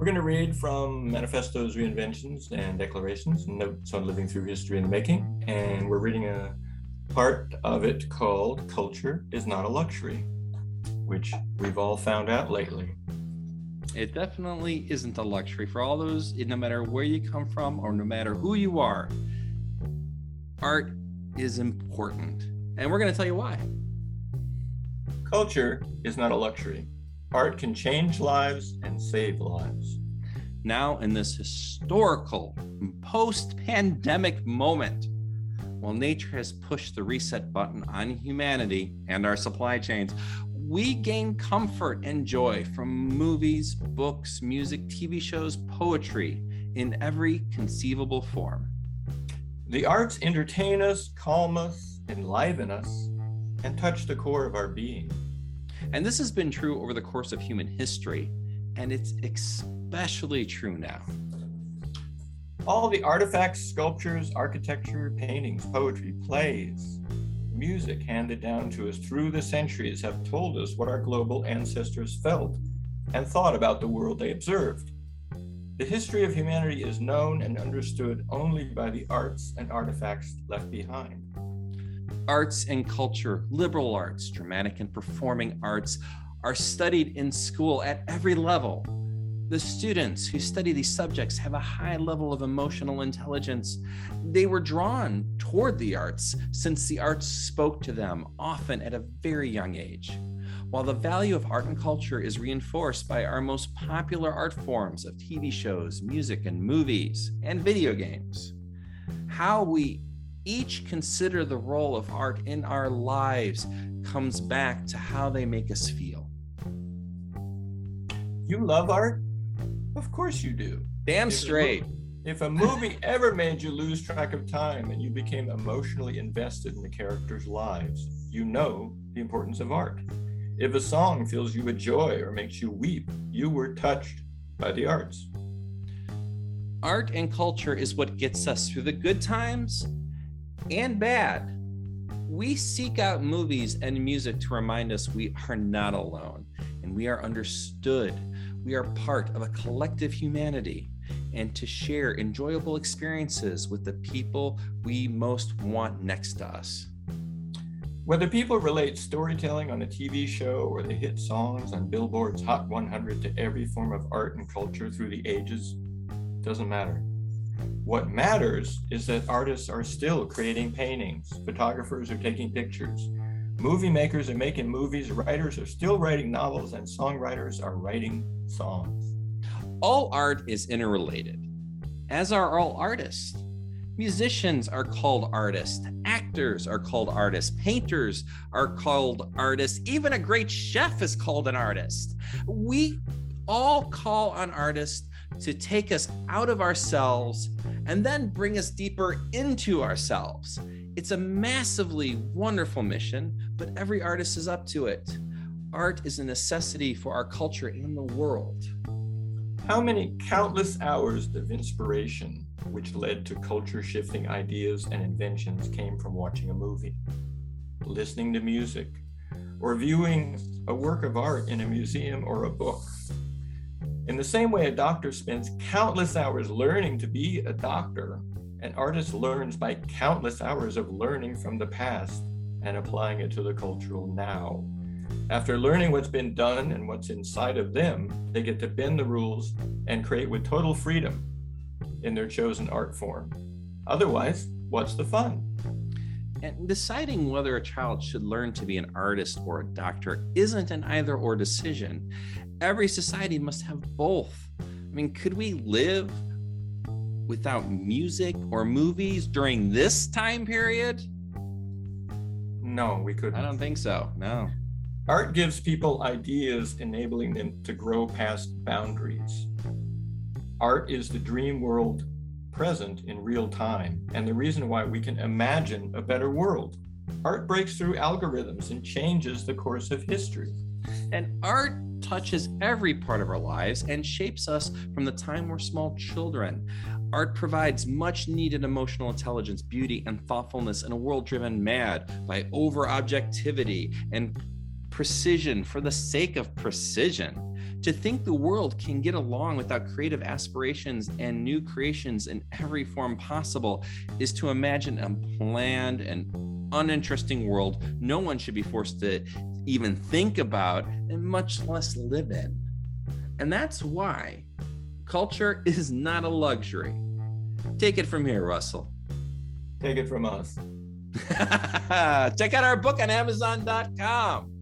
We're going to read from Manifestos, Reinventions, and Declarations, Notes on Living Through History and the Making. And we're reading a part of it called Culture is Not a Luxury, which we've all found out lately. It definitely isn't a luxury for all those, no matter where you come from or no matter who you are. Art is important, and we're going to tell you why. Culture is not a luxury. Art can change lives and save lives. Now, in this historical, post-pandemic moment, while nature has pushed the reset button on humanity and our supply chains, we gain comfort and joy from movies, books, music, TV shows, poetry in every conceivable form. The arts entertain us, calm us, enliven us, and touch the core of our being. And this has been true over the course of human history, and it's especially true now. All the artifacts, sculptures, architecture, paintings, poetry, plays, music handed down to us through the centuries have told us what our global ancestors felt and thought about the world they observed. The history of humanity is known and understood only by the arts and artifacts left behind. Arts and culture, liberal arts, dramatic and performing arts are studied in school at every level. The students who study these subjects have a high level of emotional intelligence. They were drawn toward the arts since the arts spoke to them, often at a very young age. While the value of art and culture is reinforced by our most popular art forms of TV shows, music, and movies, and video games, how we each consider the role of art in our lives comes back to how they make us feel. You love art? Of course you do. Damn straight. If a movie ever made you lose track of time and you became emotionally invested in the characters' lives, you know the importance of art. If a song fills you with joy or makes you weep, you were touched by the arts. Art and culture is what gets us through the good times and bad. We seek out movies and music to remind us we are not alone and we are understood. We are part of a collective humanity, and to share enjoyable experiences with the people we most want next to us. Whether people relate storytelling on a TV show or they hit songs on Billboard's Hot 100 to every form of art and culture through the ages, doesn't matter. What matters is that artists are still creating paintings, photographers are taking pictures, movie makers are making movies, writers are still writing novels, and songwriters are writing songs. All art is interrelated, as are all artists. Musicians are called artists, actors are called artists, painters are called artists, even a great chef is called an artist. We all call on artists to take us out of ourselves and then bring us deeper into ourselves. It's a massively wonderful mission, but every artist is up to it. Art is a necessity for our culture and the world. How many countless hours of inspiration, which led to culture-shifting ideas and inventions, came from watching a movie, listening to music, or viewing a work of art in a museum or a book? In the same way a doctor spends countless hours learning to be a doctor, an artist learns by countless hours of learning from the past and applying it to the cultural now. After learning what's been done and what's inside of them, they get to bend the rules and create with total freedom in their chosen art form. Otherwise, what's the fun? And deciding whether a child should learn to be an artist or a doctor isn't an either-or decision. Every society must have both. I mean, could we live without music or movies during this time period? No, we couldn't. I don't think so, no. Art gives people ideas, enabling them to grow past boundaries. Art is the dream world present in real time, and the reason why we can imagine a better world. Art breaks through algorithms and changes the course of history. And art touches every part of our lives and shapes us from the time we're small children. Art provides much needed emotional intelligence, beauty, and thoughtfulness in a world driven mad by over-objectivity and precision for the sake of precision. To think the world can get along without creative aspirations and new creations in every form possible is to imagine a bland and uninteresting world no one should be forced to even think about and much less live in. And that's why culture is not a luxury. Take it from here, Russell. Take it from us. Check out our book on Amazon.com.